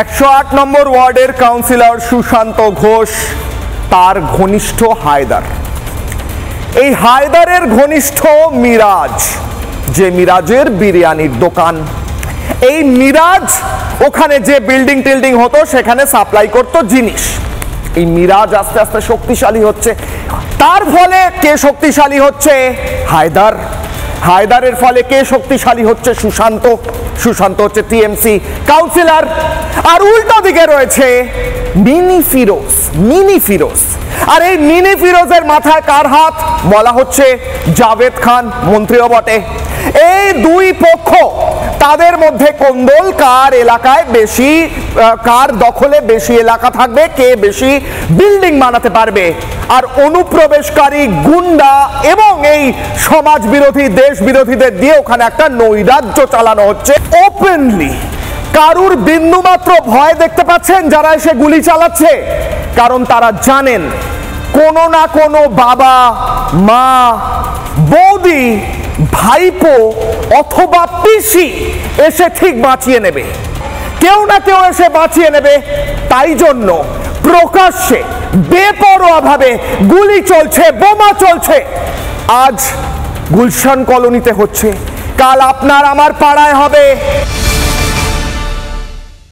108 নম্বর ওয়ার্ডের কাউন্সিলর সুশান্ত ঘোষ তার ঘনিষ্ঠ হায়দার, এই হায়দারের ঘনিষ্ঠ মিরাজ, যে মিরাজের বিরিয়ানির দোকান, এই মিরাজ ওখানে যে বিল্ডিং টিল্ডিং হতো সেখানে সাপ্লাই করতো জিনিস। এই মিরাজ আস্তে আস্তে শক্তিশালী হচ্ছে, তার ফলে কে শক্তিশালী হচ্ছে? হায়দার। হায়দারের ফলে কে শক্তিশালী হচ্ছে? সুশান্ত। সুশান্ত হচ্ছে টিএমসি কাউন্সিলর। আর উল্টো দিকে রয়েছে মিনি ফিরোজ। মিনি ফিরোজ, আর এই মিনি ফিরোজের মাথায় কার হাত? বলা হচ্ছে জাভেদ খান, মন্ত্রীও বটে। এই দুই পক্ষ, তাদের মধ্যে কোন্দল কার এলাকায় বেশি, কার দখলে বেশি এলাকা থাকবে, কে বেশি বিল্ডিং বানাতে পারবে। আর অনুপ্রবেশকারী গুন্ডা এবং এই সমাজ বিরোধী, দেশ বিরোধীদের দিয়ে ওখানে একটা নৈরাজ্য চালানো হচ্ছে ওপেনলি। কারুর বিন্দুমাত্র ভয় দেখতে পাচ্ছেন যারা এসে গুলি চালাচ্ছে? কারণ তারা জানেন কোনো না কোনো বাবা, মা, বৌদি, ভাইপো অথবা পিসি এসে ঠিক বাঁচিয়ে নেবে, কেউ না কেউ এসে বাঁচিয়ে নেবে। তাই জন্য প্রকাশ্যে বেপরোয়াভাবে গুলি চলছে, বোমা চলছে। আজ গুলশান কলোনিতে হচ্ছে, কাল আপনার আমার পাড়ায় হবে।